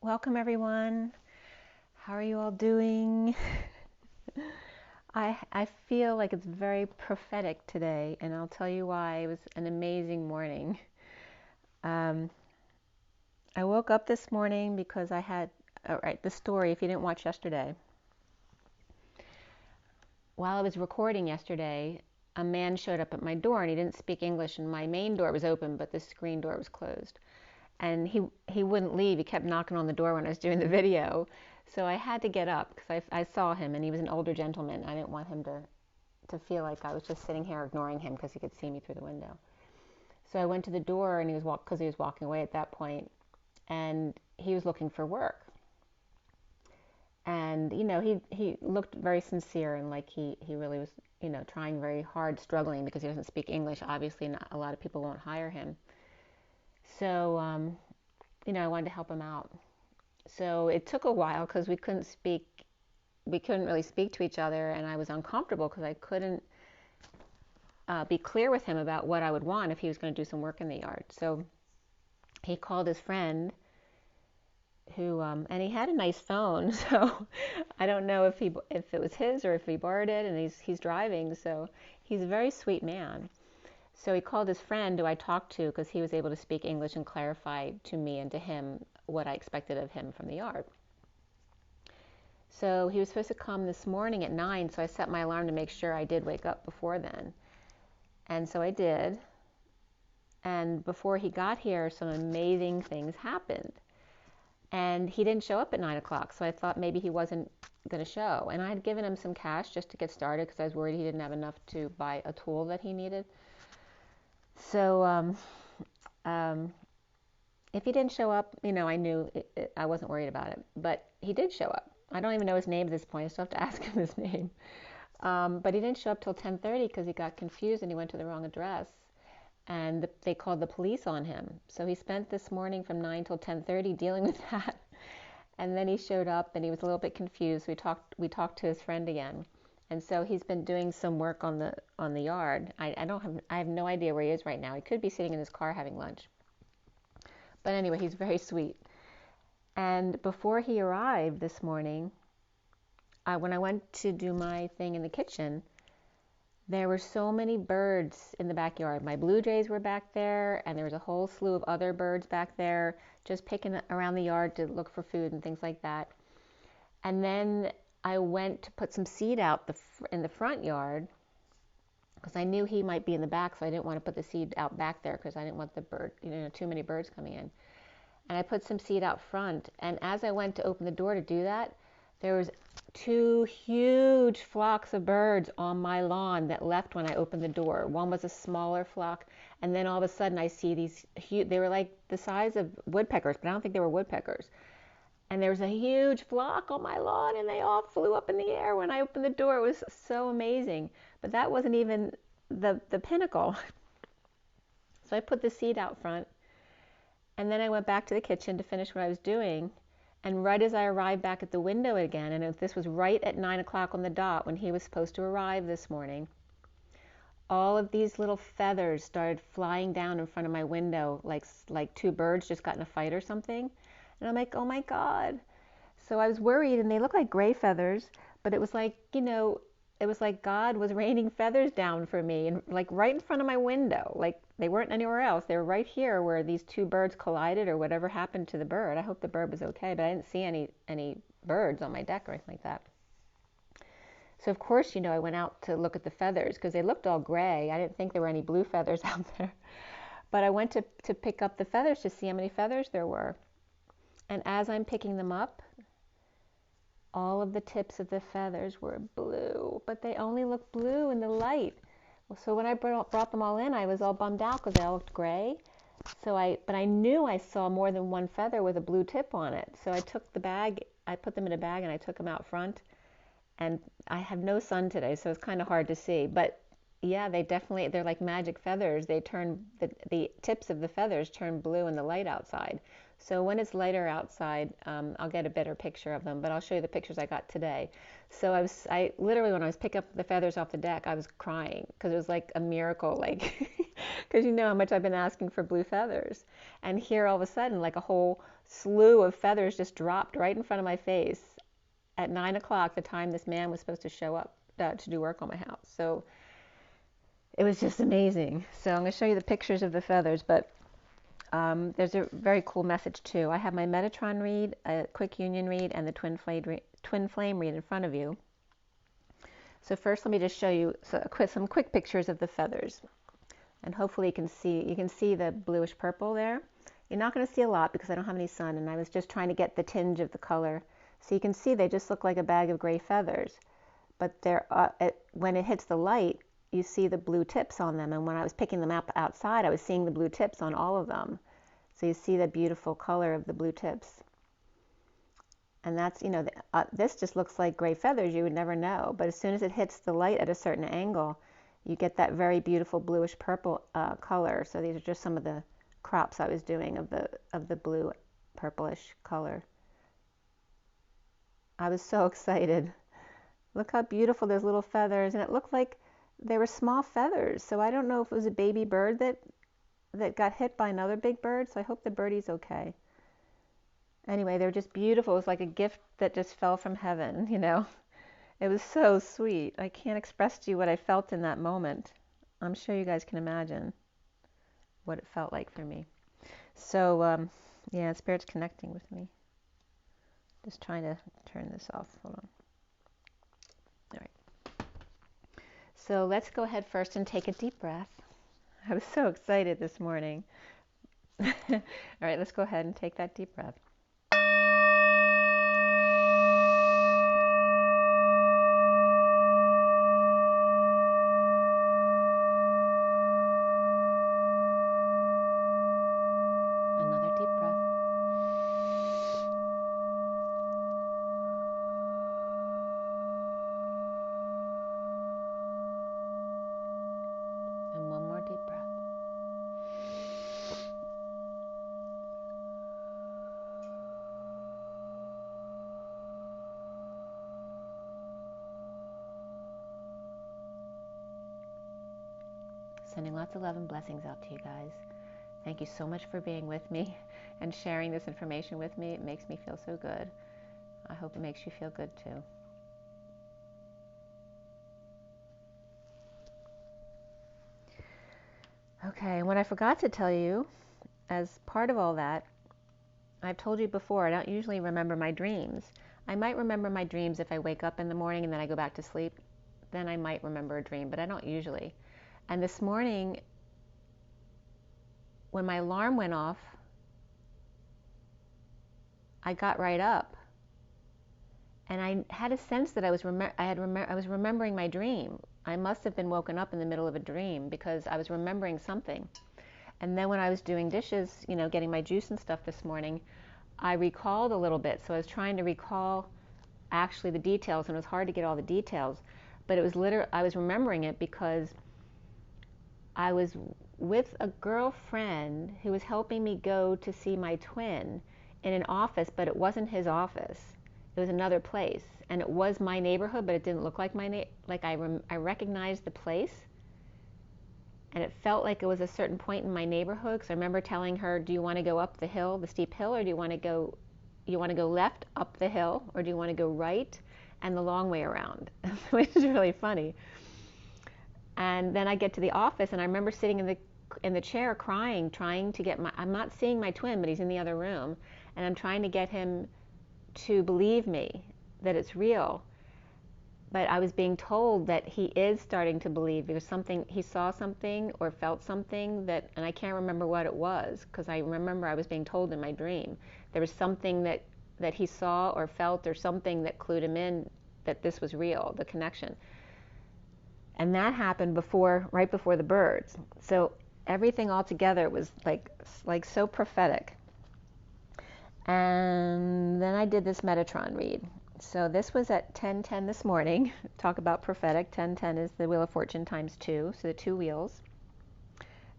Welcome, everyone. How are you all doing? I feel like it's very prophetic today, and I'll tell you why. It was an amazing morning. Um, I woke up this morning because I had, all right, the story, if you didn't watch yesterday. While I was recording yesterday, a man showed up at my door and he didn't speak English, and my main door was open, but the screen door was closed. And he wouldn't leave. He kept knocking on the door when I was doing the video. So I had to get up because I saw him and he was an older gentleman. I didn't want him to feel like I was just sitting here ignoring him because he could see me through the window. So I went to the door and because he was walking away at that point, and he was looking for work. And he looked very sincere and like he really was trying very hard, struggling because he doesn't speak English. Obviously, not a lot of people won't hire him. So I wanted to help him out. So it took a while because we couldn't really speak to each other, and I was uncomfortable because I couldn't be clear with him about what I would want if he was going to do some work in the yard. So he called his friend who and he had a nice phone, so I don't know if it was his or if he borrowed it, and he's driving, so he's a very sweet man. So he called his friend who I talked to because he was able to speak English and clarify to me and to him what I expected of him from the yard. So he was supposed to come this morning at 9, so I set my alarm to make sure I did wake up before then. And so I did. And before he got here, some amazing things happened. And he didn't show up at 9 o'clock, so I thought maybe he wasn't going to show. And I had given him some cash just to get started because I was worried he didn't have enough to buy a tool that he needed. So um, if he didn't show up, I knew I wasn't worried about it. But he did show up. I don't even know his name at this point. I still have to ask him his name. But he didn't show up till 10:30 because he got confused and he went to the wrong address. And they called the police on him. So he spent this morning from 9 till 10:30 dealing with that. And then he showed up and he was a little bit confused. We talked to his friend again. And so he's been doing some work on the yard. I have no idea where he is right now. He could be sitting in his car having lunch. But anyway, he's very sweet. And before he arrived this morning, when I went to do my thing in the kitchen, there were so many birds in the backyard. My blue jays were back there, and there was a whole slew of other birds back there just picking around the yard to look for food and things like that. And then I went to put some seed out in the front yard because I knew he might be in the back, so I didn't want to put the seed out back there because I didn't want too many birds coming in. And I put some seed out front, and as I went to open the door to do that, there was two huge flocks of birds on my lawn that left when I opened the door. One was a smaller flock, and then all of a sudden I see these huge, they were like the size of woodpeckers, but I don't think they were woodpeckers. And there was a huge flock on my lawn, and they all flew up in the air when I opened the door. It was so amazing. But that wasn't even the pinnacle. So I put the seed out front, and then I went back to the kitchen to finish what I was doing. And right as I arrived back at the window again, and this was right at 9 o'clock on the dot when he was supposed to arrive this morning, all of these little feathers started flying down in front of my window like two birds just got in a fight or something. And I'm like, oh my God. So I was worried, and they looked like gray feathers, but it was like, it was like God was raining feathers down for me, and like right in front of my window. Like they weren't anywhere else. They were right here where these two birds collided or whatever happened to the bird. I hope the bird was okay, but I didn't see any birds on my deck or anything like that. So of course, I went out to look at the feathers because they looked all gray. I didn't think there were any blue feathers out there. But I went to pick up the feathers to see how many feathers there were. And as I'm picking them up, all of the tips of the feathers were blue, but they only looked blue in the light. So when I brought them all in, I was all bummed out because they all looked gray. But I knew I saw more than one feather with a blue tip on it. So I took the bag, I put them in a bag, and I took them out front. And I have no sun today, so it's kind of hard to see. But yeah, they're like magic feathers. They turn, the tips of the feathers turn blue in the light outside. So when it's lighter outside, I'll get a better picture of them, but I'll show you the pictures I got today. So I literally, when I was picking up the feathers off the deck, I was crying because it was like a miracle, like, because you know how much I've been asking for blue feathers. And here all of a sudden, like a whole slew of feathers just dropped right in front of my face at 9 o'clock, the time this man was supposed to show up to do work on my house. So it was just amazing. So I'm going to show you the pictures of the feathers, but there's a very cool message too. I have my Metatron read, a quick union read, and the twin flame read in front of you. So first, let me just show you some quick pictures of the feathers, and hopefully you can see the bluish purple there. You're not going to see a lot because I don't have any sun, and I was just trying to get the tinge of the color. So you can see they just look like a bag of gray feathers, but when it hits the light, you see the blue tips on them. And when I was picking them up outside, I was seeing the blue tips on all of them. So you see the beautiful color of the blue tips. And that's, this just looks like gray feathers. You would never know. But as soon as it hits the light at a certain angle, you get that very beautiful bluish purple color. So these are just some of the crops I was doing of the blue purplish color. I was so excited. Look how beautiful those little feathers, and it looked like they were small feathers. So I don't know if it was a baby bird that got hit by another big bird. So I hope the birdie's okay. Anyway, they're just beautiful. It was like a gift that just fell from heaven, It was so sweet. I can't express to you what I felt in that moment. I'm sure you guys can imagine what it felt like for me. So, yeah, Spirit's connecting with me. Just trying to turn this off. Hold on. All right. So let's go ahead first and take a deep breath. I was so excited this morning. All right, let's go ahead and take that deep breath. Another deep breath. And one more deep breath. Sending lots of love and blessings out to you guys. Thank you so much for being with me and sharing this information with me. It makes me feel so good. I hope it makes you feel good too. Okay, and what I forgot to tell you, as part of all that, I've told you before, I don't usually remember my dreams. I might remember my dreams if I wake up in the morning and then I go back to sleep. Then I might remember a dream, but I don't usually. And this morning, when my alarm went off, I got right up. And I had a sense that I was remembering my dream. I must have been woken up in the middle of a dream because I was remembering something. And then when I was doing dishes, getting my juice and stuff this morning, I recalled a little bit. So I was trying to recall actually the details, and it was hard to get all the details. But it was I was remembering it because I was with a girlfriend who was helping me go to see my twin in an office, but it wasn't his office. It was another place, and it was my neighborhood, but it didn't look like my I recognized the place, and it felt like it was a certain point in my neighborhood. Because I remember telling her, "Do you want to go up the hill, the steep hill, or do you want to go left up the hill, or do you want to go right and the long way around?" Which is really funny. And then I get to the office, and I remember sitting in the chair crying, trying to get I'm not seeing my twin, but he's in the other room, and I'm trying to get him to believe me that it's real. But I was being told that he is starting to believe. There's something, he saw something or felt something and I can't remember what it was, because I remember I was being told in my dream there was something that he saw or felt, or something that clued him in that this was real, the connection. And that happened right before the birds. So everything all together was like so prophetic. And then I did this Metatron read. So this was at 10:10 this morning. Talk about prophetic. 10:10 is the Wheel of Fortune times 2, so the 2 wheels.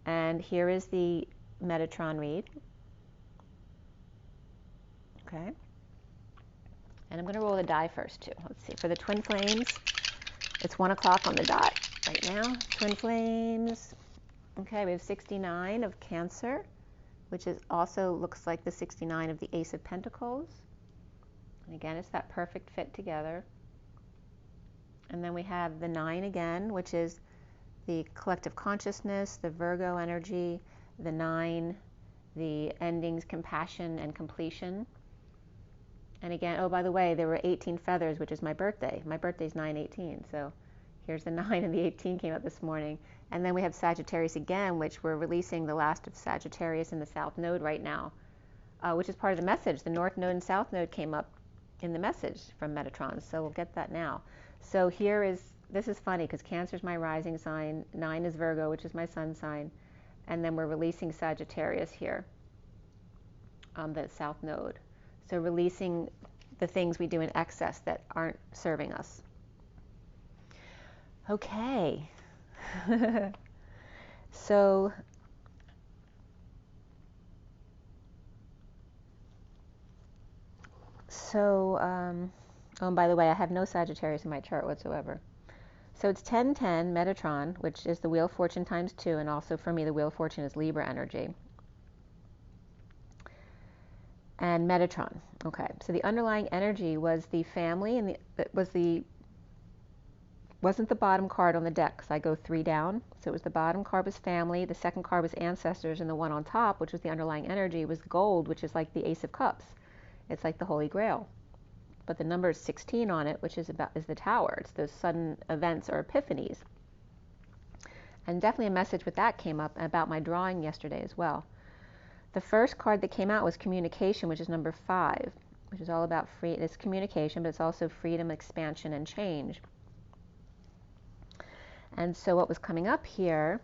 And here is the Metatron read. Okay. And I'm going to roll the die first too. Let's see. For the twin flames, it's 1 o'clock on the dot right now. Twin flames. Okay, we have 69 of Cancer, which is also looks like the 69 of the Ace of Pentacles. And again, it's that perfect fit together. And then we have the 9 again, which is the collective consciousness, the Virgo energy, the 9, the endings, compassion, and completion. And again, oh, by the way, there were 18 feathers, which is my birthday. My birthday's 9/18, so here's the 9 and the 18 came up this morning. And then we have Sagittarius again, which we're releasing the last of Sagittarius in the South Node right now, which is part of the message. The North Node and South Node came up in the message from Metatron, so we'll get that now. So here is, this is funny because Cancer is my rising sign, 9 is Virgo, which is my sun sign, and then we're releasing Sagittarius here on the South Node. So releasing the things we do in excess that aren't serving us. Okay. So oh, and by the way, I have no Sagittarius in my chart whatsoever. So it's 1010 Metatron, which is the Wheel of Fortune times 2, and also for me the Wheel of Fortune is Libra energy. And Metatron. Okay, so the underlying energy was the family, and wasn't the bottom card on the deck, because I go 3 down. So it was the bottom card was family, the second card was ancestors, and the one on top, which was the underlying energy, was gold, which is like the Ace of Cups. It's like the Holy Grail. But the number is 16 on it, which is the Tower. It's those sudden events or epiphanies. And definitely a message with that came up about my drawing yesterday as well. The first card that came out was communication, which is number 5, which is all about free. It's communication, but it's also freedom, expansion, and change. And so what was coming up here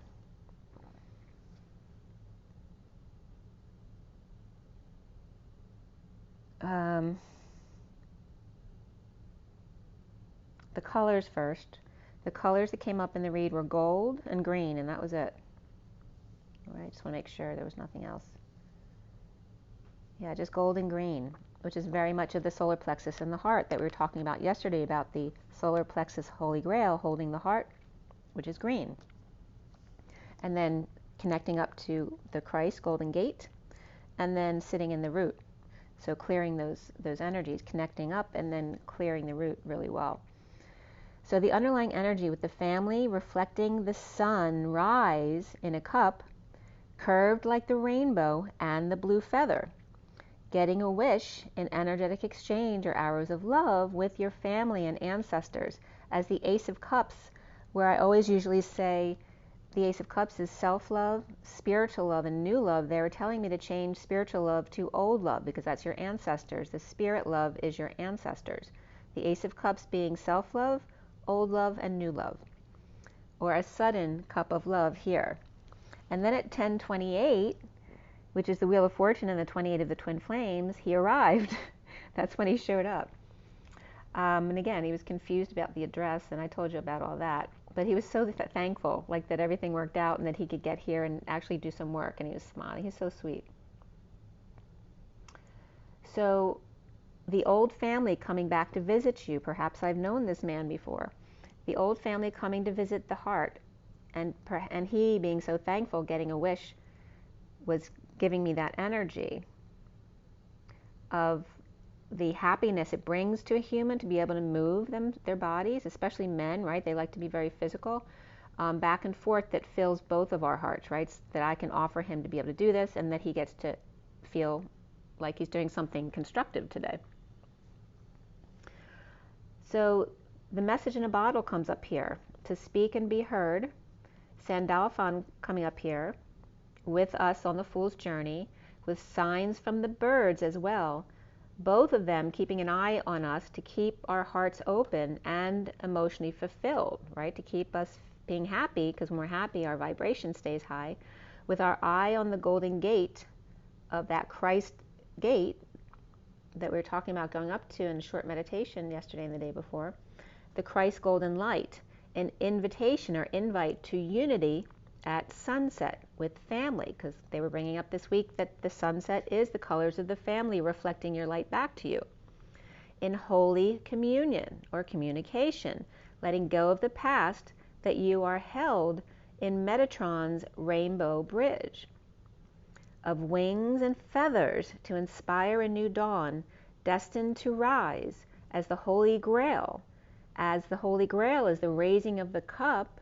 the colors first. The colors that came up in the read were gold and green, and that was it. All right, just want to make sure there was nothing else. Yeah, just gold and green, which is very much of the solar plexus and the heart that we were talking about yesterday, about the solar plexus Holy Grail holding the heart, which is green. And then connecting up to the Christ Golden Gate, and then sitting in the root. So clearing those energies, connecting up and then clearing the root really well. So the underlying energy with the family reflecting the sun rise in a cup, curved like the rainbow and the blue feather. Getting a wish in energetic exchange or arrows of love with your family and ancestors. As the Ace of Cups, where I always usually say the Ace of Cups is self-love, spiritual love, and new love, they were telling me to change spiritual love to old love because that's your ancestors. The spirit love is your ancestors. The Ace of Cups being self-love, old love, and new love. Or a sudden cup of love here. And then at 1028, which is the Wheel of Fortune and the 28 of the Twin Flames, he arrived. That's when he showed up. And again, he was confused about the address, and I told you about all that. But he was so thankful, like that everything worked out and that he could get here and actually do some work, and he was smiling. He's so sweet. So the old family coming back to visit you. Perhaps I've known this man before. The old family coming to visit the heart, and he being so thankful, getting a wish, was giving me that energy of the happiness it brings to a human to be able to move their bodies, especially men, right? They like to be very physical, back and forth, that fills both of our hearts, right? That I can offer him to be able to do this, and that he gets to feel like he's doing something constructive today. So the message in a bottle comes up here. To speak and be heard. Sandalphon coming up here with us on the Fool's Journey, with signs from the birds as well. Both of them keeping an eye on us to keep our hearts open and emotionally fulfilled, right? To keep us being happy, because when we're happy, our vibration stays high. With our eye on the golden gate of that Christ gate that we were talking about going up to in a short meditation yesterday and the day before, the Christ golden light, an invitation or invite to unity at sunset with family, because they were bringing up this week that the sunset is the colors of the family reflecting your light back to you. In Holy Communion or communication, letting go of the past, that you are held in Metatron's rainbow bridge of wings and feathers to inspire a new dawn, destined to rise as the Holy Grail. As the Holy Grail is the raising of the cup,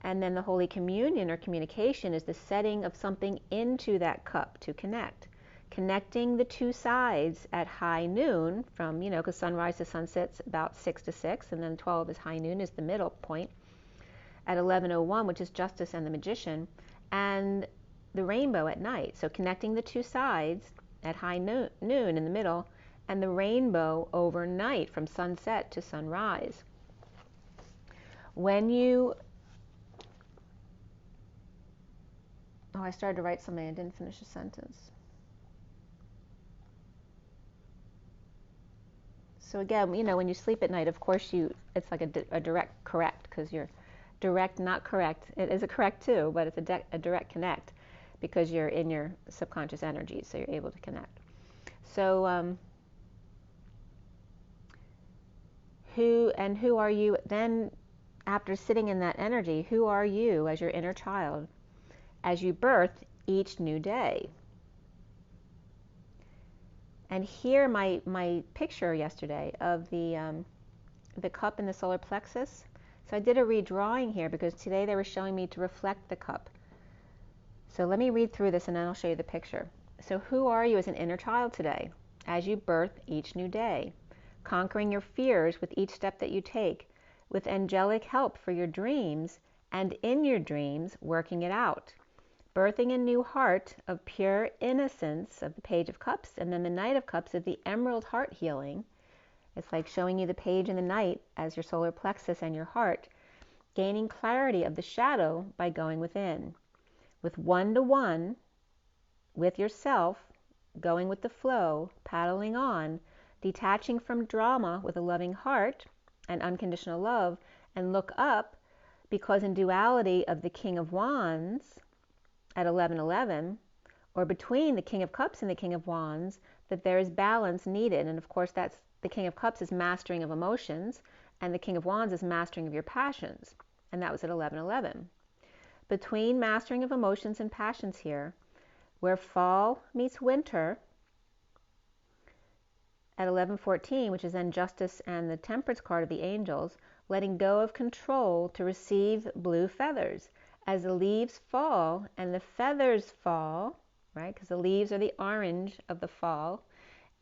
and then the Holy Communion or communication is the setting of something into that cup to connect. Connecting the two sides at high noon from, because sunrise to sunset's about 6 to 6, and then 12 is high noon, is the middle point, at 11:01, which is Justice and the Magician, and the rainbow at night. So connecting the two sides at high noon in the middle, and the rainbow overnight from sunset to sunrise. When you... Oh, I started to write something. I didn't finish a sentence. So again, when you sleep at night, of course it's like a direct correct, because you're direct, not correct. It is a correct too, but it's a direct connect, because you're in your subconscious energy, so you're able to connect. So who are you then, after sitting in that energy? Who are you as your inner child as you birth each new day? And here my picture yesterday of the cup in the solar plexus. So I did a redrawing here because today they were showing me to reflect the cup. So let me read through this and then I'll show you the picture. So who are you as an inner child today as you birth each new day? Conquering your fears with each step that you take, with angelic help for your dreams, and in your dreams working it out. Birthing a new heart of pure innocence of the Page of Cups, and then the Knight of Cups of the Emerald Heart Healing. It's like showing you the page in the night as your solar plexus and your heart, gaining clarity of the shadow by going within. With one-to-one with yourself, going with the flow, paddling on, detaching from drama with a loving heart and unconditional love, and look up, because in duality of the King of Wands at 11:11, or between the King of Cups and the King of Wands, that there is balance needed. And of course that's the King of Cups is mastering of emotions, and the King of Wands is mastering of your passions. And that was at 11:11. Between mastering of emotions and passions here, where fall meets winter, at 11:14, which is then Justice and the Temperance card of the angels, letting go of control to receive blue feathers. As the leaves fall and the feathers fall, right, because the leaves are the orange of the fall,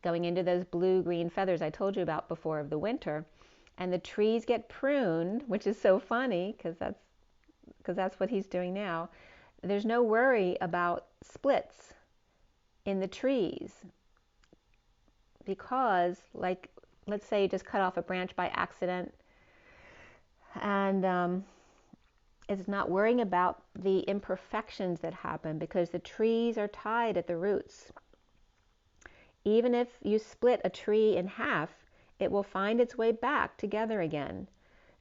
going into those blue-green feathers I told you about before of the winter, and the trees get pruned, which is so funny, because that's what he's doing now. There's no worry about splits in the trees, because, like, let's say you just cut off a branch by accident, and it's not worrying about the imperfections that happen, because the trees are tied at the roots. Even if you split a tree in half, it will find its way back together again.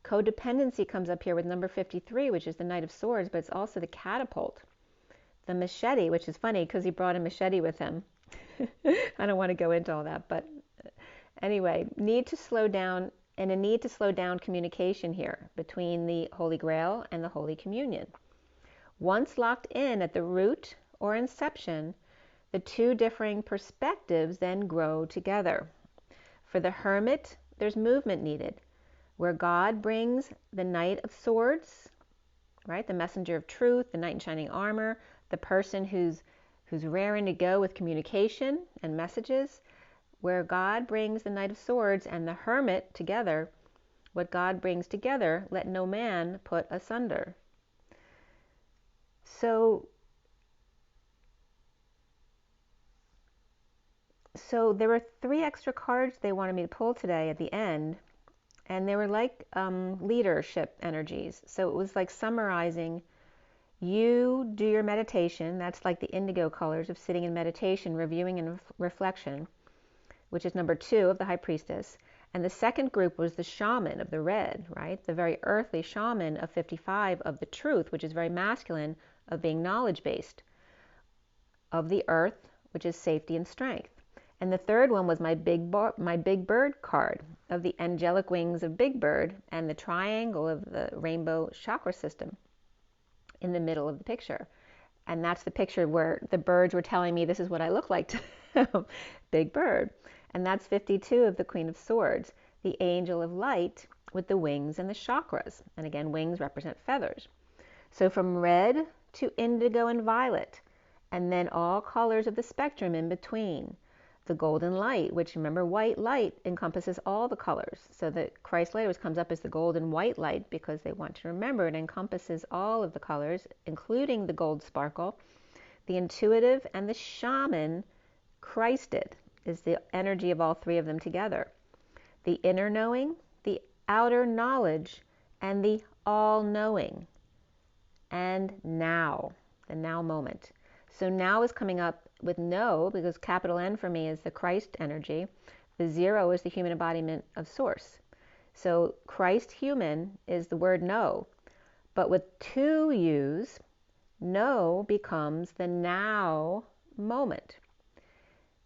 Codependency comes up here with number 53, which is the Knight of Swords, but it's also the catapult. The machete, which is funny because he brought a machete with him. I don't want to go into all that, but anyway, need to slow down, and a need to slow down communication here between the Holy Grail and the Holy Communion. Once locked in at the root or inception, the two differing perspectives then grow together. For the Hermit, there's movement needed, where God brings the Knight of Swords, right, the messenger of truth, the knight in shining armor, the person who's raring to go with communication and messages, where God brings the Knight of Swords and the Hermit together. What God brings together, let no man put asunder. So there were 3 extra cards they wanted me to pull today at the end, and they were like leadership energies. So it was like summarizing: you do your meditation, that's like the indigo colors of sitting in meditation, reviewing and reflection, which is number 2 of the High Priestess. And the second group was the shaman of the red, right? The very earthly shaman of 55 of the truth, which is very masculine, of being knowledge-based, of the earth, which is safety and strength. And the third one was my big bird card of the angelic wings of Big Bird and the triangle of the rainbow chakra system in the middle of the picture. And that's the picture where the birds were telling me this is what I look like to Big Bird. And that's 52 of the Queen of Swords, the angel of light with the wings and the chakras. And again, wings represent feathers. So from red to indigo and violet, and then all colors of the spectrum in between. The golden light, which, remember, white light encompasses all the colors. So that Christ later comes up as the golden white light because they want to remember it encompasses all of the colors, including the gold sparkle. The intuitive and the shaman, Christed, is the energy of all three of them together. The inner knowing, the outer knowledge, and the all-knowing. And now, the now moment. So now is coming up with no, because capital N for me is the Christ energy. The 0 is the human embodiment of source. So Christ human is the word no. But with 2 U's, no becomes the now moment.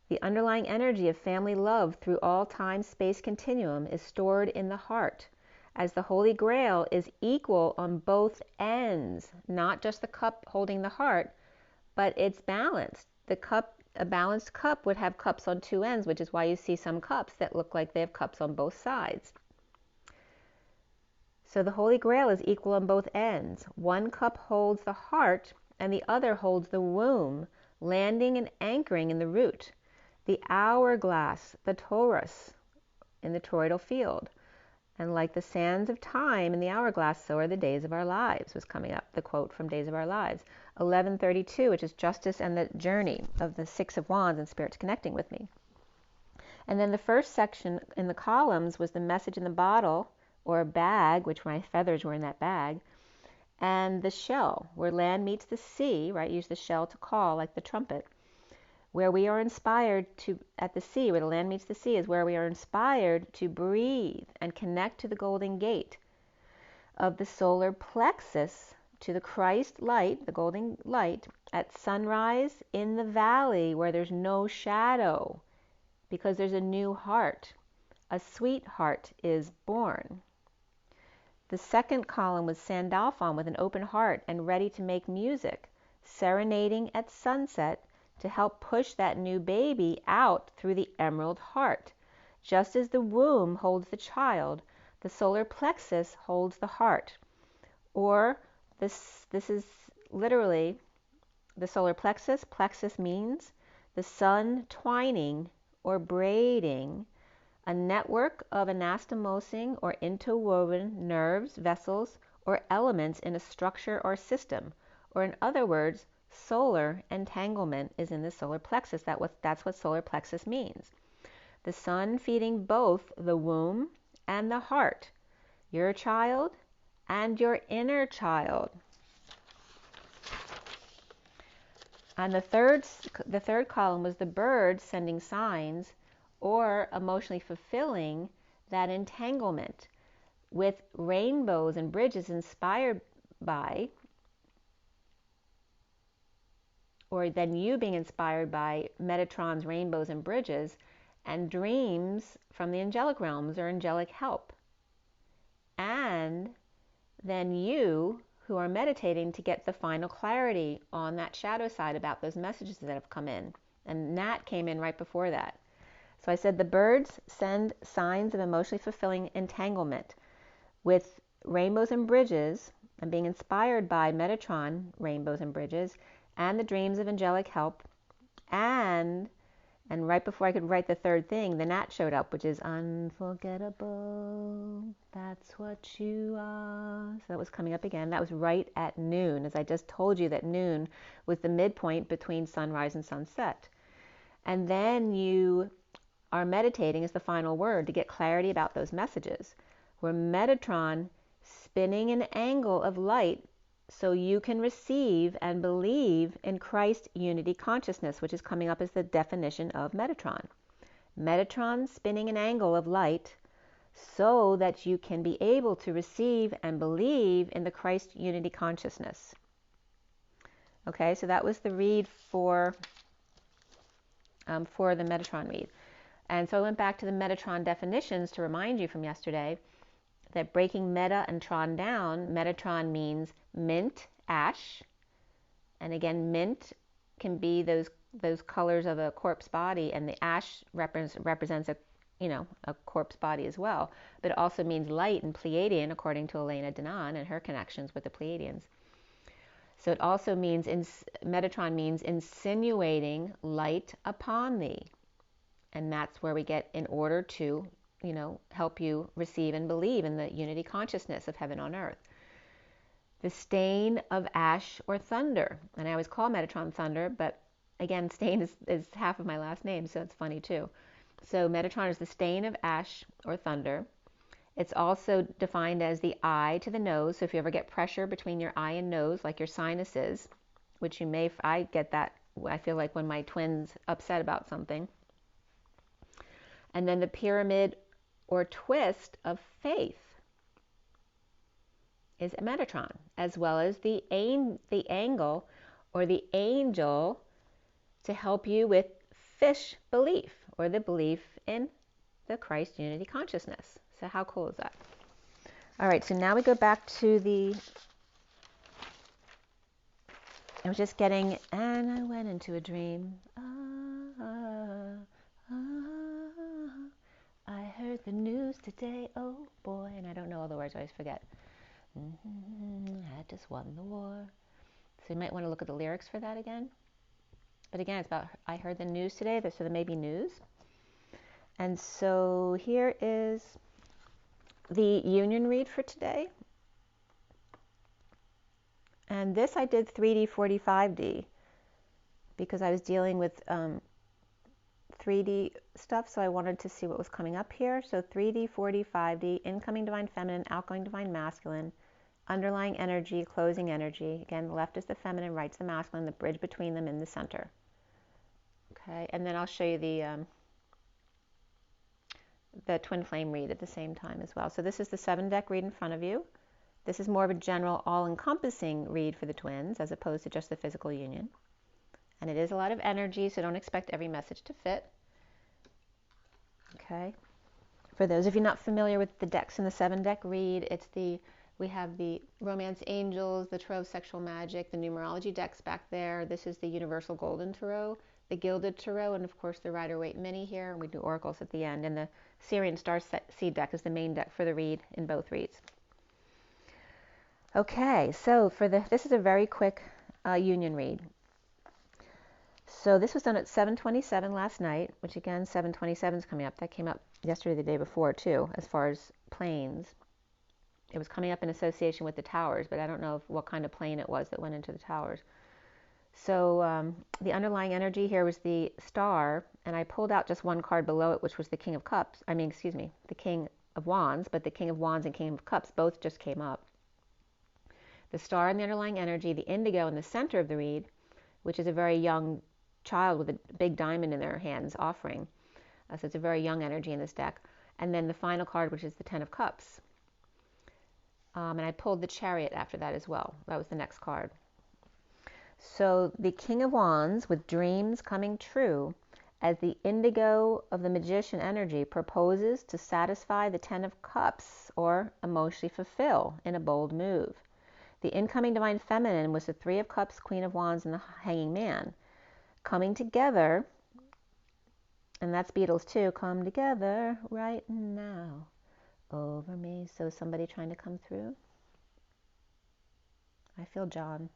The underlying energy of family love through all time-space continuum is stored in the heart, as the Holy Grail is equal on both ends, not just the cup holding the heart, but it's balanced. A balanced cup would have cups on 2 ends, which is why you see some cups that look like they have cups on both sides. So the Holy Grail is equal on both ends. One cup holds the heart and the other holds the womb, landing and anchoring in the root. The hourglass, the torus, in the toroidal field. And like the sands of time in the hourglass, so are the days of our lives, was coming up, the quote from Days of Our Lives. 1132, which is justice and the journey of the 6 of Wands and spirits connecting with me. And then the first section in the columns was the message in the bottle, or bag, which my feathers were in that bag, and the shell, where land meets the sea, right? Use the shell to call, like the trumpet. Where we are inspired to, at the sea, where the land meets the sea, is where we are inspired to breathe and connect to the golden gate of the solar plexus to the Christ light, the golden light, at sunrise in the valley where there's no shadow, because there's a new heart. A sweet heart is born. The second column was Sandalphon with an open heart and ready to make music, serenading at sunset, to help push that new baby out through the emerald heart. Just as the womb holds the child, the solar plexus holds the heart. Or this is literally the solar plexus. Plexus means the sun twining or braiding a network of anastomosing or interwoven nerves, vessels, or elements in a structure or system. Or in other words, solar entanglement is in the solar plexus. That's what solar plexus means. The sun feeding both the womb and the heart, your child and your inner child. And the third column was the bird sending signs or emotionally fulfilling that entanglement with rainbows and bridges inspired by, or then you being inspired by Metatron's rainbows and bridges, and dreams from the angelic realms or angelic help. And then you who are meditating to get the final clarity on that shadow side about those messages that have come in. And that came in right before that. So I said the birds send signs of emotionally fulfilling entanglement with rainbows and bridges, and being inspired by Metatron rainbows and bridges, and the dreams of angelic help, and right before I could write the third thing, the gnat showed up, which is unforgettable, that's what you are. So that was coming up again. That was right at noon, as I just told you that noon was the midpoint between sunrise and sunset. And then you are meditating as the final word to get clarity about those messages, where Metatron spinning an angle of light so you can receive and believe in Christ unity consciousness, which is coming up as the definition of Metatron. Metatron spinning an angle of light so that you can be able to receive and believe in the Christ unity consciousness. Okay, so that was the read for the Metatron read. And so I went back to the Metatron definitions to remind you from yesterday that breaking meta and tron down, Metatron means mint, ash. And again, mint can be those colors of a corpse body, and the ash represents a corpse body as well. But it also means light and Pleiadian, according to Elena Danaan and her connections with the Pleiadians. So it also means, Metatron means insinuating light upon thee. And that's where we get in order to, help you receive and believe in the unity consciousness of heaven on earth. The stain of ash or thunder. And I always call Metatron thunder, but again, stain is half of my last name, so it's funny too. So Metatron is the stain of ash or thunder. It's also defined as the eye to the nose. So if you ever get pressure between your eye and nose, like your sinuses, which I get that, I feel like when my twin's upset about something. And then the pyramid or twist of faith is a Metatron, as well as the angle or the angel to help you with fish belief, or the belief in the Christ unity consciousness. So how cool is that? All right, so now we go back to I was just getting, and I went into a dream. I heard the news today, oh boy, and I don't know all the words, I always forget. I just won the war. So you might want to look at the lyrics for that again. But again, it's about, I heard the news today, so there may be news. And so here is the union read for today. And this I did 3D 45D because I was dealing with 3D stuff, so I wanted to see what was coming up here. So 3D 45D, incoming divine feminine, outgoing divine masculine, underlying energy, closing energy. Again, the left is the feminine, right's the masculine, the bridge between them in the center. Okay, and then I'll show you the twin flame read at the same time as well. So this is the 7-deck read in front of you. This is more of a general, all-encompassing read for the twins as opposed to just the physical union. And it is a lot of energy, so don't expect every message to fit. Okay. For those of you not familiar with the decks in the 7-deck read, we have the Romance Angels, the Tarot of Sexual Magic, the Numerology decks back there. This is the Universal Golden Tarot, the Gilded Tarot, and of course the Rider-Waite Mini here. And we do oracles at the end. And the Syrian Star Seed deck is the main deck for the read in both reads. Okay, so this is a very quick union read. So this was done at 7:27 last night, which again, 7:27 is coming up. That came up yesterday, the day before too, as far as planes. It was coming up in association with the towers, but I don't know what kind of plane it was that went into the towers. So the underlying energy here was the star, and I pulled out just one card below it, which was the King of Cups. The King of Wands, but the King of Wands and King of Cups both just came up. The star and the underlying energy, the indigo in the center of the read, which is a very young child with a big diamond in their hands offering. So it's a very young energy in this deck. And then the final card, which is the 10 of Cups. And I pulled the Chariot after that as well. That was the next card. So the King of Wands with dreams coming true as the indigo of the Magician energy proposes to satisfy the 10 of Cups or emotionally fulfill in a bold move. The incoming divine feminine was the 3 of Cups, Queen of Wands, and the Hanging Man. Coming together, and that's Beatles too, come together right now over me. So somebody trying to come through? I feel John.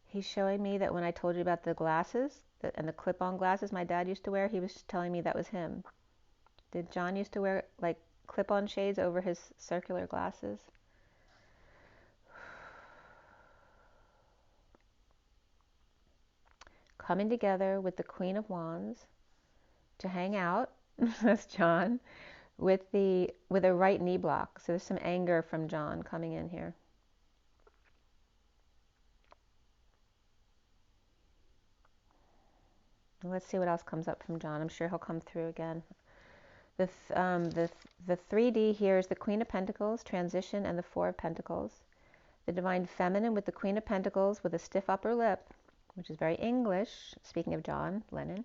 He's showing me that when I told you about the glasses and the clip-on glasses my dad used to wear, he was telling me that was him. Did John used to wear like clip-on shades over his circular glasses? Coming together with the Queen of Wands to hang out, that's John, with a right knee block. So there's some anger from John coming in here. Let's see what else comes up from John. I'm sure he'll come through again. The 3D here is the Queen of Pentacles, transition, and the Four of Pentacles. The Divine Feminine with the Queen of Pentacles with a stiff upper lip, which is very English, speaking of John Lennon.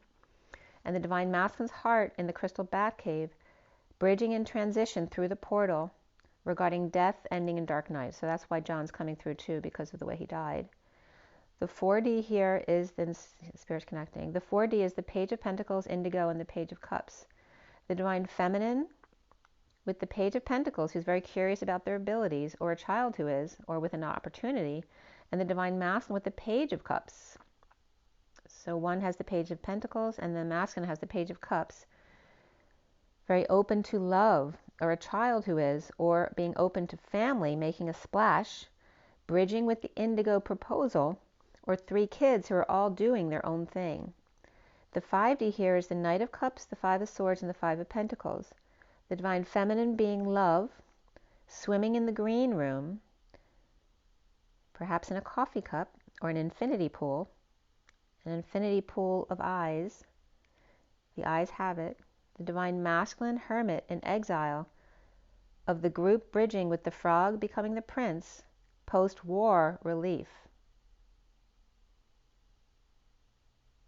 And the Divine Masculine's heart in the Crystal Batcave, bridging in transition through the portal regarding death, ending, and dark night. So that's why John's coming through too, because of the way he died. The 4D here is the Spirit's connecting. The 4D is the Page of Pentacles, Indigo, and the Page of Cups. The Divine Feminine with the Page of Pentacles, who's very curious about their abilities, or a child who is, or with an opportunity, and the Divine Masculine with the Page of Cups. So one has the Page of Pentacles, and the Masculine has the Page of Cups. Very open to love, or a child who is, or being open to family, making a splash, bridging with the Indigo proposal, or 3 kids who are all doing their own thing. The 5D here is the Knight of Cups, the 5 of Swords, and the 5 of Pentacles. The Divine Feminine being love, swimming in the green room, perhaps in a coffee cup or an infinity pool of eyes. The eyes have it. The Divine Masculine Hermit in exile, of the group bridging with the Frog becoming the Prince, post-war relief.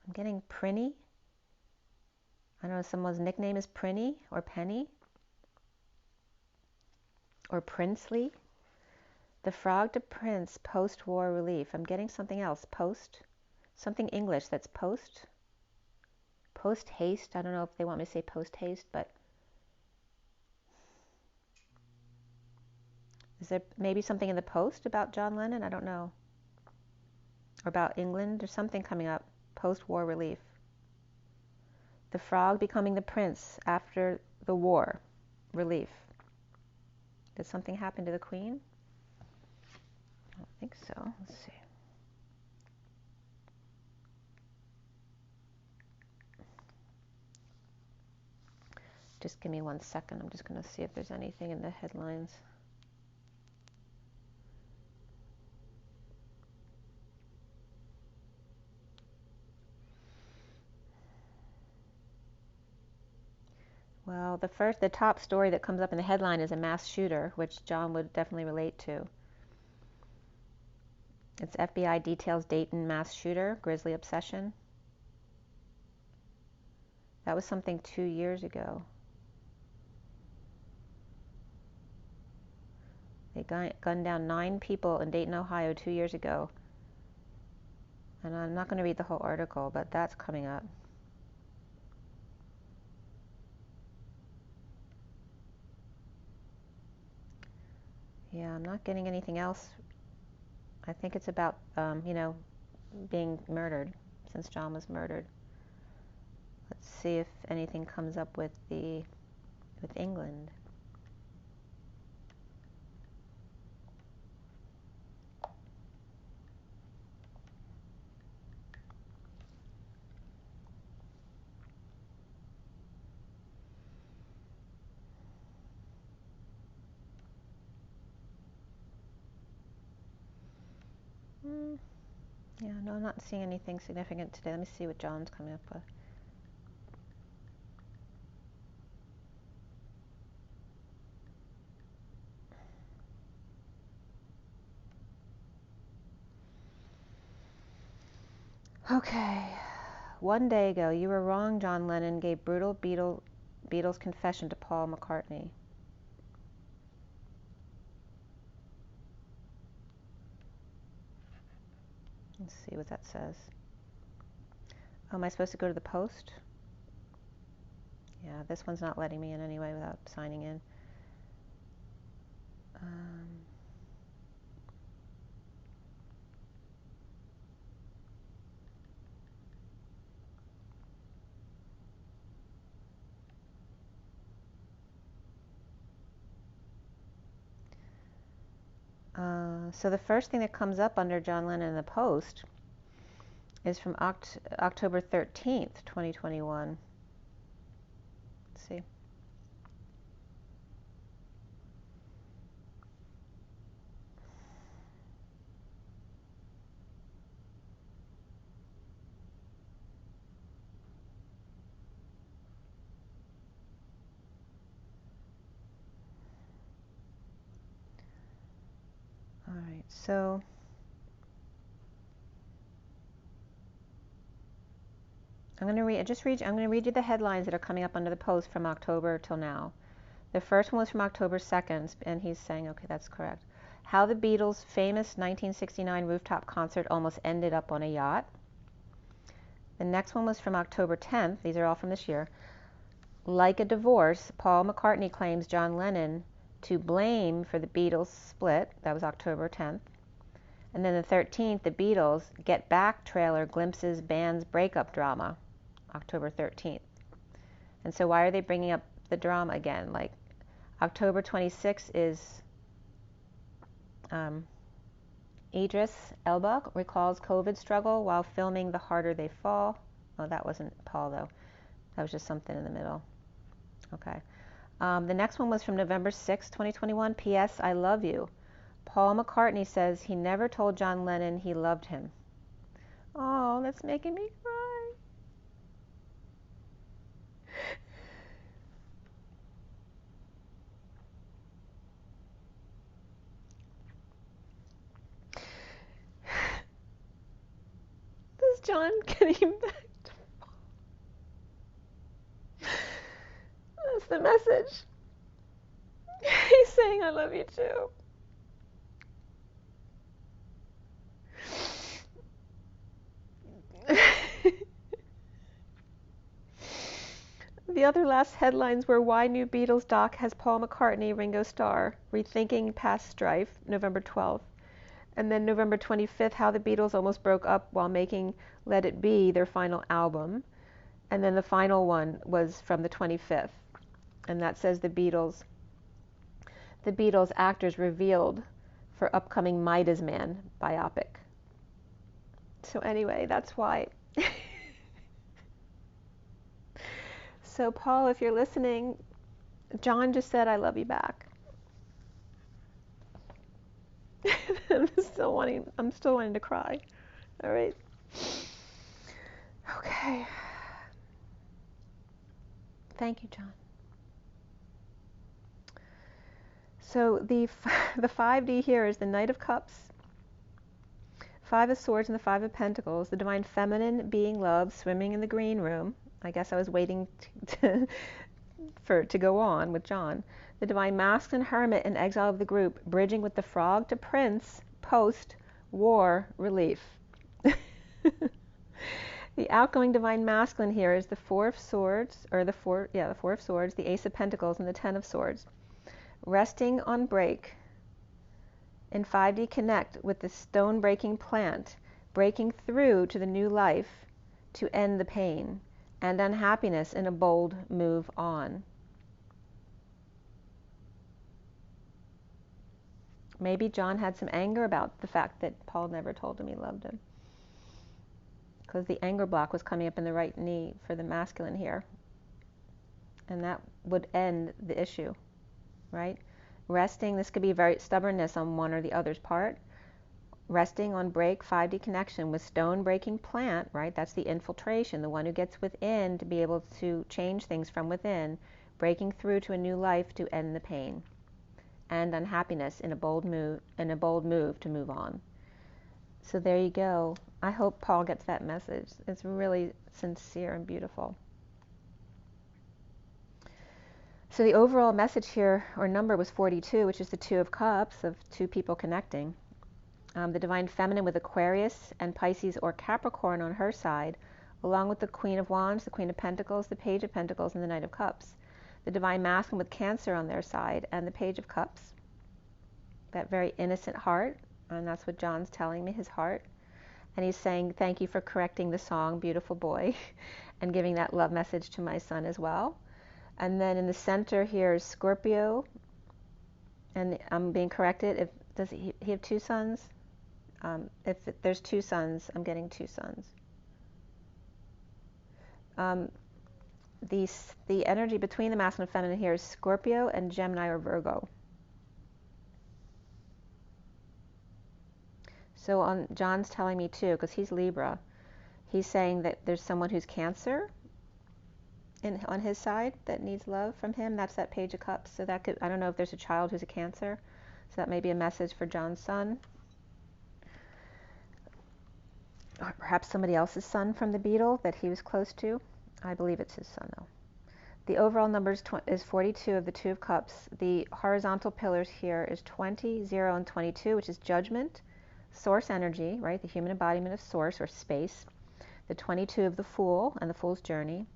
I'm getting Prinny. I don't know, someone's nickname is Prinny or Penny or Princely. The Frog to Prince, post-war relief. I'm getting something else. Something English that's post. Post-haste. I don't know if they want me to say post-haste, but is there maybe something in the post about John Lennon? I don't know. Or about England. There's something coming up. Post-war relief. The Frog becoming the Prince after the war. Relief. Did something happen to the Queen? I don't think so. Let's see. Just give me 1 second. I'm just going to see if there's anything in the headlines. Well, the top story that comes up in the headline is a mass shooter, which John would definitely relate to. It's FBI details Dayton mass shooter, grisly obsession. That was something 2 years ago. They gunned down 9 people in Dayton, Ohio 2 years ago. And I'm not going to read the whole article, but that's coming up. Yeah, I'm not getting anything else. I think it's about, being murdered, since John was murdered. Let's see if anything comes up with England. Yeah, no, I'm not seeing anything significant today. Let me see what John's coming up with. Okay. 1 day ago, you were wrong, John Lennon gave brutal Beatles confession to Paul McCartney. Let's see what that says. Oh, am I supposed to go to the post? Yeah, this one's not letting me in anyway without signing in. So the first thing that comes up under John Lennon in the post is from October 13th, 2021. Let's see. So I'm going to read you the headlines that are coming up under the post from October till now. The first one was from October 2nd, and he's saying, okay, that's correct. How the Beatles' famous 1969 rooftop concert almost ended up on a yacht. The next one was from October 10th. These are all from this year. Like a divorce, Paul McCartney claims John Lennon to blame for the Beatles' split. That was October 10th. And then the 13th, the Beatles Get Back trailer glimpses band's breakup drama, October 13th. And so why are they bringing up the drama again? Like October 26th is Idris Elba recalls COVID struggle while filming The Harder They Fall. Oh, that wasn't Paul though. That was just something in the middle. Okay. The next one was from November 6, 2021. P.S. I love you. Paul McCartney says he never told John Lennon he loved him. Oh, that's making me cry. This is John getting back to Paul. That's the message. He's saying I love you too. The other last headlines were Why New Beatles Doc Has Paul McCartney, Ringo Starr, Rethinking Past Strife, November 12th. And then November 25th, How the Beatles Almost Broke Up While Making Let It Be, their final album. And then the final one was from the 25th. And that says the Beatles actors revealed for upcoming Midas Man biopic. So anyway, that's why. So Paul, if you're listening, John just said I love you back. I'm still wanting to cry. All right. Okay. Thank you, John. So the 5D here is the Knight of Cups, Five of Swords, and the Five of Pentacles. The Divine Feminine, being love, swimming in the green room. I guess I was waiting to go on with John. The Divine Masculine, Hermit, and exile of the group, bridging with the Frog to Prince, post-war relief. The outgoing Divine Masculine here is the Four of Swords, the Four of Swords, the Ace of Pentacles, and the Ten of Swords. Resting on break. In 5D connect with the stone-breaking plant, breaking through to the new life to end the pain and unhappiness in a bold move on. Maybe John had some anger about the fact that Paul never told him he loved him, because the anger block was coming up in the right knee for the masculine here, and that would end the issue, right? Resting, this could be very stubbornness on one or the other's part. Resting on break, 5D connection with stone breaking plant, right? That's the infiltration, the one who gets within to be able to change things from within, breaking through to a new life to end the pain and unhappiness in a bold move to move on. So there you go. I hope Paul gets that message. It's really sincere and beautiful. So the overall message here, or number, was 42, which is the Two of Cups, of two people connecting. The Divine Feminine with Aquarius and Pisces or Capricorn on her side, along with the Queen of Wands, the Queen of Pentacles, the Page of Pentacles, and the Knight of Cups. The Divine Masculine with Cancer on their side, and the Page of Cups. That very innocent heart, and that's what John's telling me, his heart. And he's saying, thank you for correcting the song, beautiful boy, and giving that love message to my son as well. And then in the center here is Scorpio, and I'm being corrected. Does he have two sons? If there's two sons, I'm getting two sons. The energy between the masculine and feminine here is Scorpio and Gemini or Virgo. So John's telling me too, because he's Libra, he's saying that there's someone who's Cancer on his side that needs love from him. That's that Page of Cups. So that could, I don't know if there's a child who's a Cancer, so that may be a message for John's son. or perhaps somebody else's son from the beetle that he was close to. I believe it's his son, though. The overall number is 42 of the Two of Cups. The horizontal pillars here is 20, 0, and 22, which is judgment, source energy, right? The human embodiment of source or space. The 22 of the Fool and the Fool's Journey.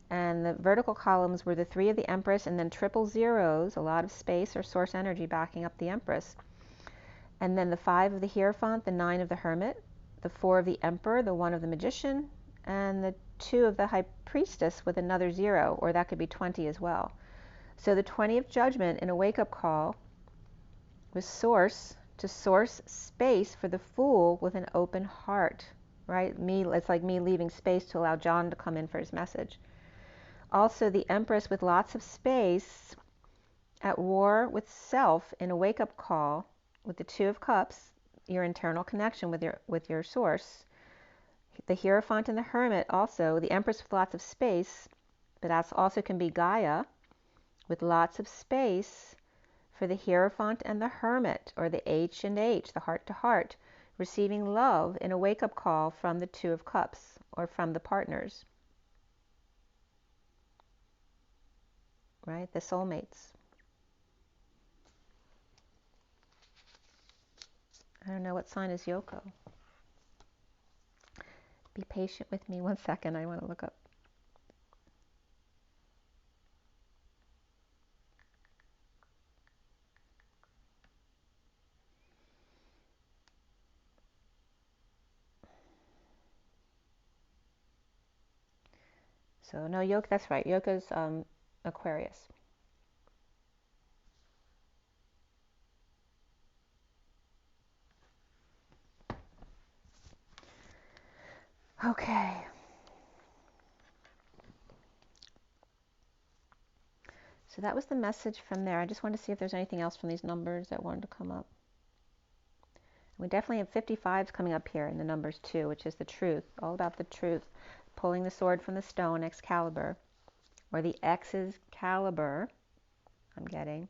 And the vertical columns were the 3 of the Empress and then triple zeros, a lot of space or source energy backing up the Empress. And then the 5 of the Hierophant, the 9 of the Hermit, the 4 of the Emperor, the 1 of the Magician, and the 2 of the High Priestess with another 0, or that could be 20 as well. So the 20 of Judgment in a wake-up call was source to source space for the Fool with an open heart, right? It's like me leaving space to allow John to come in for his message. Also, the Empress with lots of space, at war with self in a wake-up call with the Two of Cups, your internal connection with your source. The Hierophant and the Hermit also, the Empress with lots of space, but that also can be Gaia with lots of space for the Hierophant and the Hermit, or the H and H, the heart to heart, receiving love in a wake-up call from the Two of Cups or from the partners. Right? The soulmates. I don't know, what sign is Yoko? Be patient with me 1 second. I want to look up. So no, Yoko, that's right. Yoko's Aquarius. Okay. So that was the message from there. I just wanted to see if there's anything else from these numbers that wanted to come up. We definitely have 55s coming up here in the numbers too, which is the truth, all about the truth. Pulling the sword from the stone, Excalibur, or the X's caliber, I'm getting.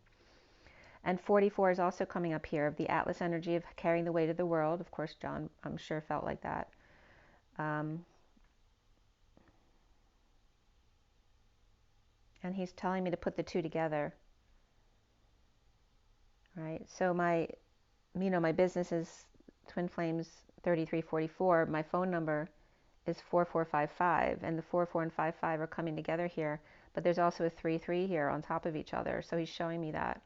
And 44 is also coming up here, of the Atlas energy of carrying the weight of the world. Of course, John, I'm sure, felt like that. And he's telling me to put the two together. Right? So my business is Twin Flames 3344. My phone number is 4455, and the 44 and 55 are coming together here. But there's also a 33 here on top of each other. So he's showing me that.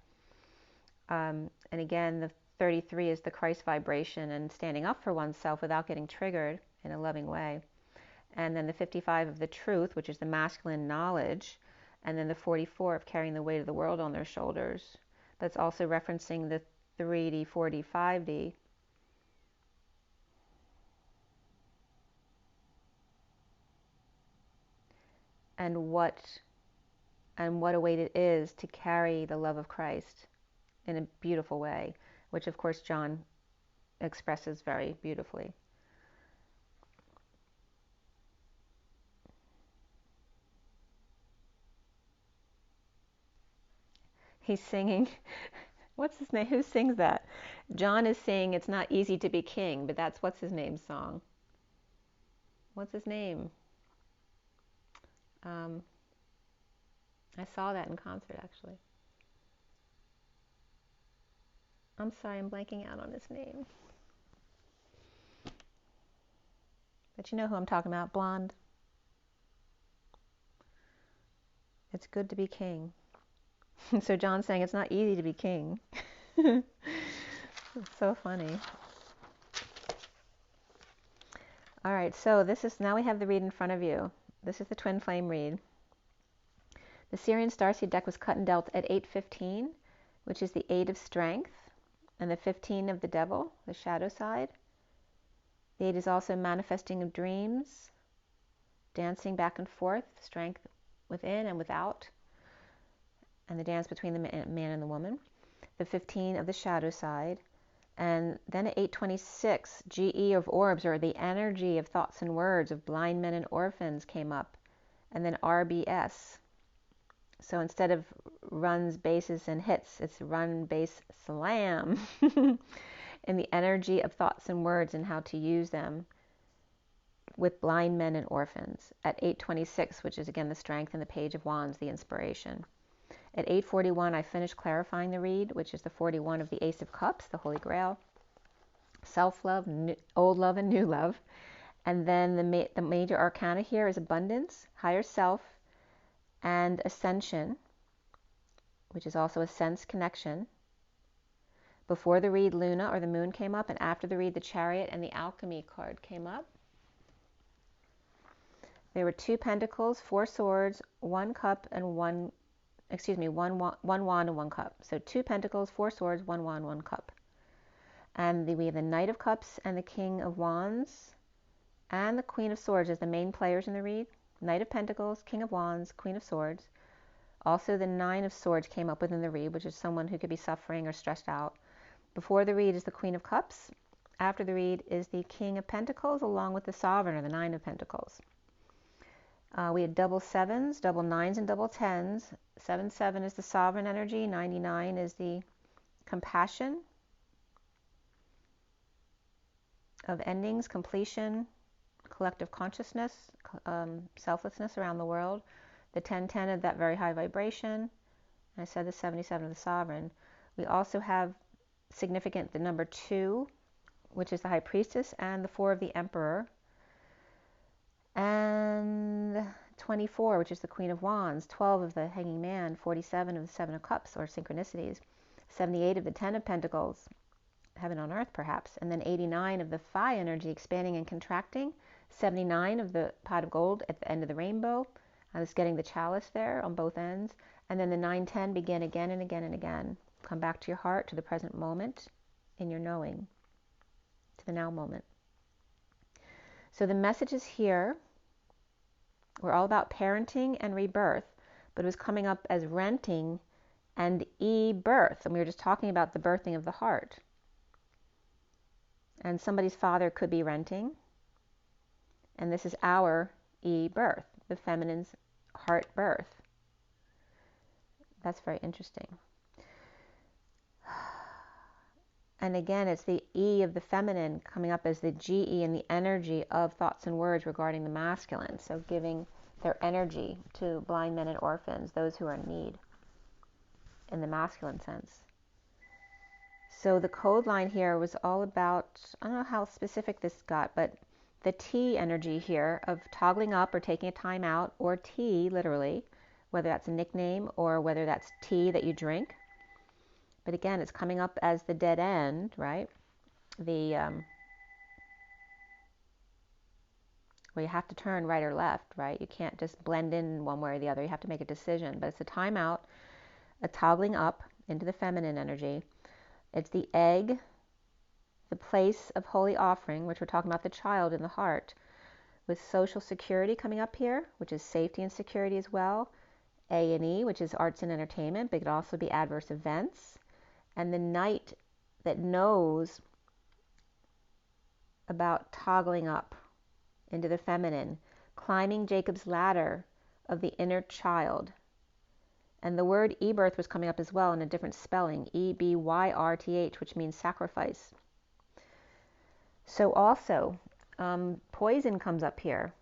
And again, the 33 is the Christ vibration and standing up for oneself without getting triggered in a loving way. And then the 55 of the truth, which is the masculine knowledge. And then the 44 of carrying the weight of the world on their shoulders. That's also referencing the 3D, 4D, 5D. And what a weight it is to carry the love of Christ in a beautiful way, which of course John expresses very beautifully. He's singing. What's his name? Who sings that? John is saying it's not easy to be king, but that's what's his name's song. What's his name? I saw that in concert, actually. I'm sorry, I'm blanking out on his name. But you know who I'm talking about, blonde. It's good to be king. So John's saying it's not easy to be king. It's so funny. All right, so now we have the read in front of you. This is the Twin Flame read. The Sirian Starseed deck was cut and dealt at 8:15, which is the 8 of strength, and the 15 of the devil, the shadow side. The 8 is also manifesting of dreams, dancing back and forth, strength within and without, and the dance between the man and the woman. The 15 of the shadow side. And then at 8:26, GE of orbs, or the energy of thoughts and words of blind men and orphans, came up. And then RBS. So instead of runs, bases, and hits, it's run, base, slam. In the energy of thoughts and words and how to use them with blind men and orphans. At 8:26, which is again the strength, and the Page of Wands, the inspiration. At 8:41, I finished clarifying the read, which is the 41 of the Ace of Cups, the Holy Grail. Self-love, old love and new love. And then the major arcana here is abundance, higher self, and ascension, which is also a sense connection. Before the read, Luna, or the moon, came up, and after the read, the Chariot and the Alchemy card came up. There were 2 pentacles, 4 swords, 1 cup, and one wand and 1 cup. So 2 pentacles, 4 swords, 1 wand, 1 cup. And we have the Knight of Cups and the King of Wands and the Queen of Swords as the main players in the read. Knight of Pentacles, King of Wands, Queen of Swords. Also the 9 of Swords came up within the read, which is someone who could be suffering or stressed out. Before the read is the Queen of Cups. After the read is the King of Pentacles, along with the Sovereign, or the 9 of Pentacles. We had double 7s, double 9s, and double 10s. 7-7 is the Sovereign energy. 99 is the compassion of endings, completion, collective consciousness, selflessness around the world. The 10-10 of that very high vibration. And I said the 77 of the Sovereign. We also have significant the number 2, which is the High Priestess, and the 4 of the Emperor. And 24, which is the Queen of Wands. 12 of the Hanging Man. 47 of the 7 of Cups, or synchronicities. 78 of the 10 of Pentacles, heaven on earth perhaps. And then 89 of the Phi energy, expanding and contracting. 79 of the Pot of Gold at the end of the rainbow. I was getting the chalice there on both ends. And then the 9-10 begin again and again and again. Come back to your heart, to the present moment in your knowing, to the now moment. So the messages here were all about parenting and rebirth, but it was coming up as renting and e-birth. And we were just talking about the birthing of the heart. And somebody's father could be renting. And this is our e-birth, the feminine's heart birth. That's very interesting. And again, it's the E of the feminine coming up as the GE and the energy of thoughts and words regarding the masculine. So giving their energy to blind men and orphans, those who are in need, in the masculine sense. So the code line here was all about, I don't know how specific this got, but the T energy here of toggling up or taking a time out, or tea, literally, whether that's a nickname or whether that's tea that you drink. But again, it's coming up as the dead end, right? Where you have to turn right or left, right? You can't just blend in one way or the other. You have to make a decision. But it's a time out, a toggling up into the feminine energy. It's the egg, the place of holy offering, which we're talking about the child in the heart, with social security coming up here, which is safety and security as well. A&E, which is arts and entertainment, but it could also be adverse events. And the knight that knows about toggling up into the feminine, climbing Jacob's ladder of the inner child. And the word e-birth was coming up as well in a different spelling, E-B-Y-R-T-H, which means sacrifice. So also, poison comes up here,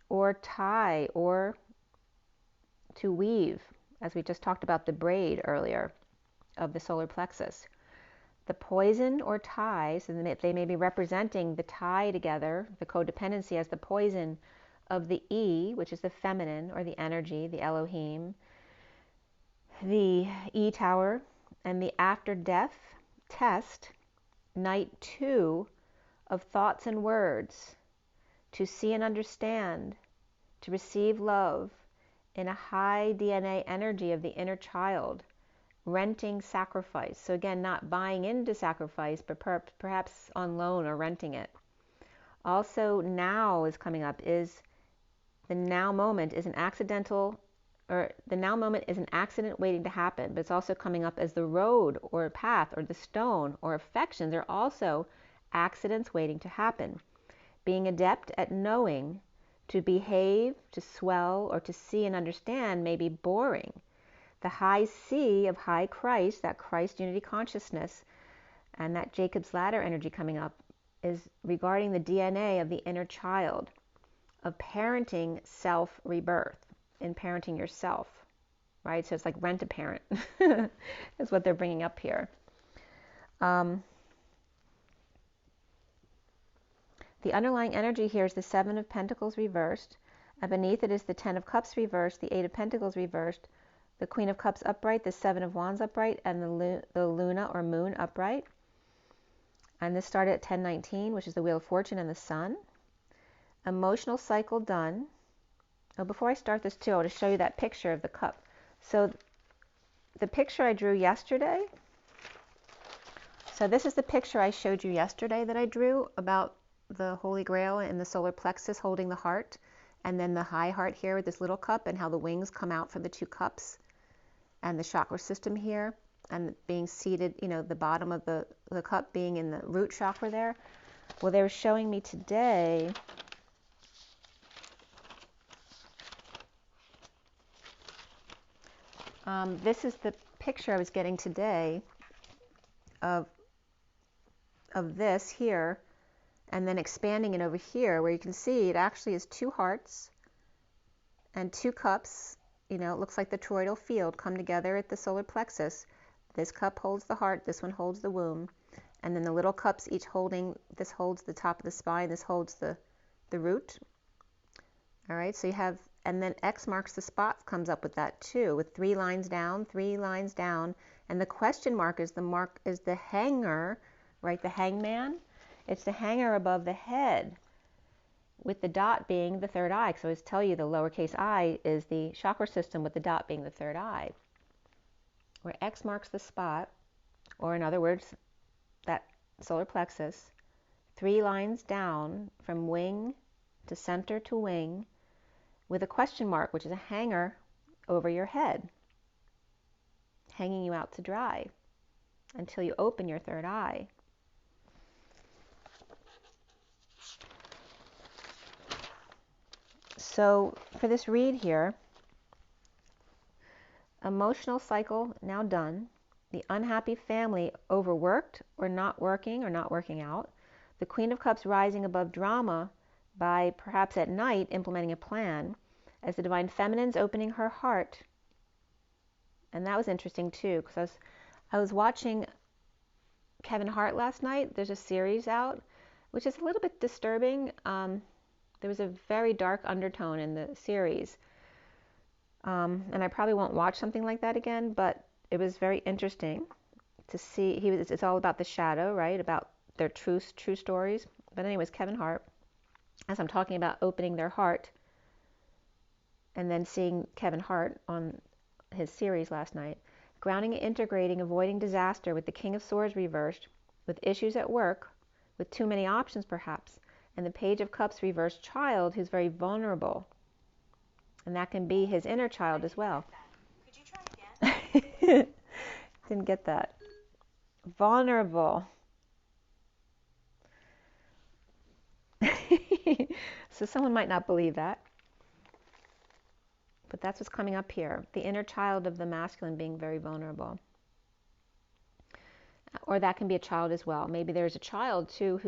or tie, or to weave, as we just talked about the braid earlier of the solar plexus. The poison or ties, and they may be representing the tie together, the codependency, as the poison of the E, which is the feminine or the energy, the Elohim, the E tower, and the after death test, night 2 of thoughts and words, to see and understand, to receive love in a high DNA energy of the inner child, renting sacrifice. So again, not buying into sacrifice, but perhaps on loan or renting it. Also, now is coming up, is the now moment is an accidental, or the now moment is an accident waiting to happen, but it's also coming up as the road or path or the stone or affections are also accidents waiting to happen. Being adept at knowing, to behave, to swell, or to see and understand may be boring. The high C of high Christ, that Christ unity consciousness, and that Jacob's ladder energy coming up, is regarding the DNA of the inner child, of parenting self-rebirth, in parenting yourself, right? So it's like rent a parent is what they're bringing up here. The underlying energy here is the Seven of Pentacles reversed, and beneath it is the Ten of Cups reversed, the Eight of Pentacles reversed, the Queen of Cups upright, the Seven of Wands upright, and the Luna or Moon upright. And this started at 1019, which is the Wheel of Fortune and the Sun. Emotional cycle done. Oh, before I start this too, I want to show you that picture of the cup. So the picture I drew yesterday, so this is the picture I showed you yesterday that I drew about the Holy Grail and the solar plexus holding the heart, and then the high heart here with this little cup, and how the wings come out from the two cups, and the chakra system here, and being seated, you know, the bottom of the cup being in the root chakra there. Well, they were showing me today this is the picture I was getting today of this here, and then expanding it over here, where you can see it actually is two hearts and two cups. You know, it looks like the toroidal field come together at the solar plexus. This cup holds the heart, this one holds the womb, and then the little cups each holding, this holds the top of the spine, this holds the root. All right, so you have, and then X marks the spot comes up with that too, with 3 lines down, 3 lines down, and the question mark is the hanger, right? The hangman. It's the hanger above the head, with the dot being the third eye. So I always tell you the lowercase I is the chakra system, with the dot being the third eye. Where X marks the spot, or in other words, that solar plexus, 3 lines down from wing to center to wing, with a question mark, which is a hanger over your head, hanging you out to dry until you open your third eye. So for this read here, emotional cycle now done, the unhappy family overworked or not working out, the Queen of Cups rising above drama by perhaps at night implementing a plan, as the Divine Feminine's opening her heart. And that was interesting too, because I was watching Kevin Hart last night. There's a series out, which is a little bit disturbing. There was a very dark undertone in the series. And I probably won't watch something like that again, but it was very interesting to see. It's all about the shadow, right? About their true stories. But anyways, Kevin Hart, as I'm talking about opening their heart, and then seeing Kevin Hart on his series last night, grounding and integrating, avoiding disaster with the King of Swords reversed, with issues at work, with too many options perhaps, and the Page of Cups reversed, child who's very vulnerable. And that can be his inner child as well. Could you try again? Didn't get that. Vulnerable. So someone might not believe that. But that's what's coming up here. The inner child of the masculine being very vulnerable. Or that can be a child as well. Maybe there's a child too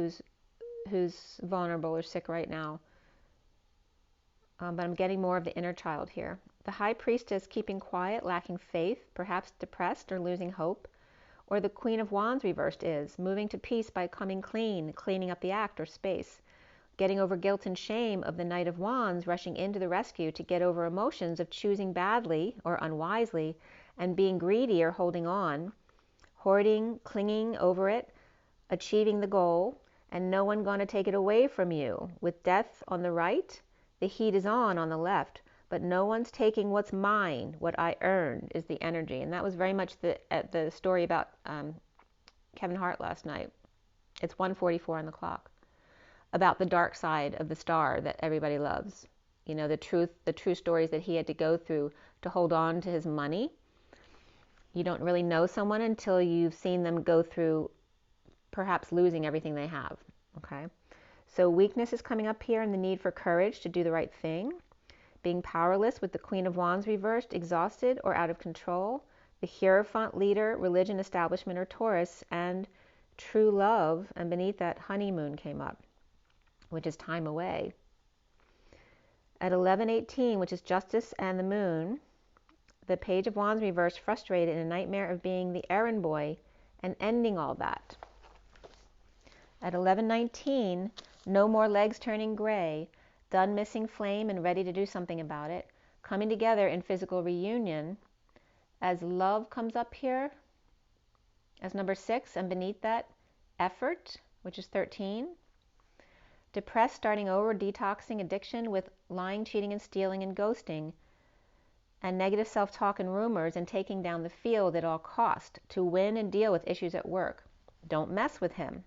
who's vulnerable or sick right now. But I'm getting more of the inner child here. The High Priestess keeping quiet, lacking faith, perhaps depressed or losing hope. Or the Queen of Wands reversed is moving to peace by coming clean, cleaning up the act or space. Getting over guilt and shame of the Knight of Wands, rushing into the rescue to get over emotions of choosing badly or unwisely and being greedy or holding on, hoarding, clinging over it, achieving the goal, and no one going to take it away from you. With death on the right, the heat is on the left, but no one's taking what's mine, what I earned is the energy. And that was very much the story about Kevin Hart last night. It's 1:44 on the clock. About the dark side of the star that everybody loves. You know, the true stories that he had to go through to hold on to his money. You don't really know someone until you've seen them go through perhaps losing everything they have. Okay? So weakness is coming up here, and the need for courage to do the right thing. Being powerless with the Queen of Wands reversed, exhausted or out of control. The Hierophant leader, religion, establishment, or Taurus, and true love, and beneath that honeymoon came up, which is time away. At 11:18, which is justice and the moon, the Page of Wands reversed, frustrated in a nightmare of being the errand boy and ending all that. At 11:19, no more legs turning gray, done missing flame and ready to do something about it, coming together in physical reunion as love comes up here as number 6, and beneath that, effort, which is 13. Depressed, starting over, detoxing addiction with lying, cheating, and stealing and ghosting, and negative self-talk and rumors, and taking down the field at all cost to win and deal with issues at work. Don't mess with him.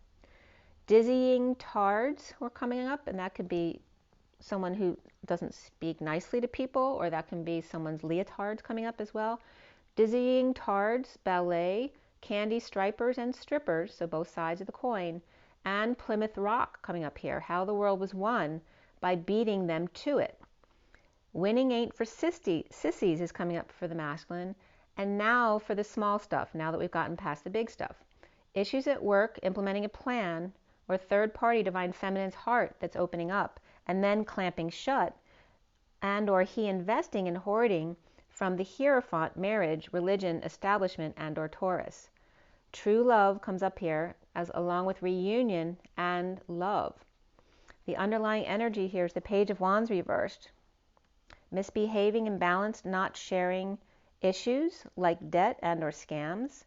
Dizzying tards were coming up, and that could be someone who doesn't speak nicely to people, or that can be someone's leotards coming up as well. Dizzying tards, ballet, candy stripers, and strippers, so both sides of the coin, and Plymouth Rock coming up here, how the world was won by beating them to it. Winning ain't for sissies is coming up for the masculine, and now for the small stuff, now that we've gotten past the big stuff. Issues at work, implementing a plan, or third party divine feminine's heart that's opening up and then clamping shut, and or he investing and hoarding from the Hierophant, marriage, religion, establishment, and or Taurus. True love comes up here as along with reunion and love. The underlying energy here is the Page of Wands reversed. Misbehaving, imbalanced, not sharing issues like debt and or scams.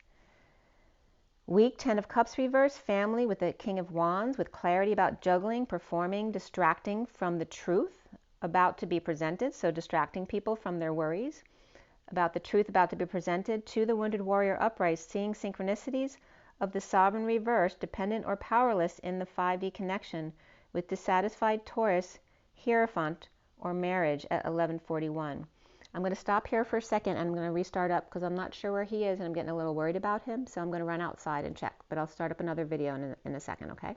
Weak, 10 of Cups reversed, family with the King of Wands, with clarity about juggling, performing, distracting from the truth about to be presented, so distracting people from their worries, about the truth about to be presented to the Wounded Warrior upright, seeing synchronicities of the Sovereign reversed, dependent or powerless in the 5D connection with dissatisfied Taurus, Hierophant, or marriage at 11:41. I'm going to stop here for a second and I'm going to restart up because I'm not sure where he is and I'm getting a little worried about him, so I'm going to run outside and check, but I'll start up another video in a second, okay?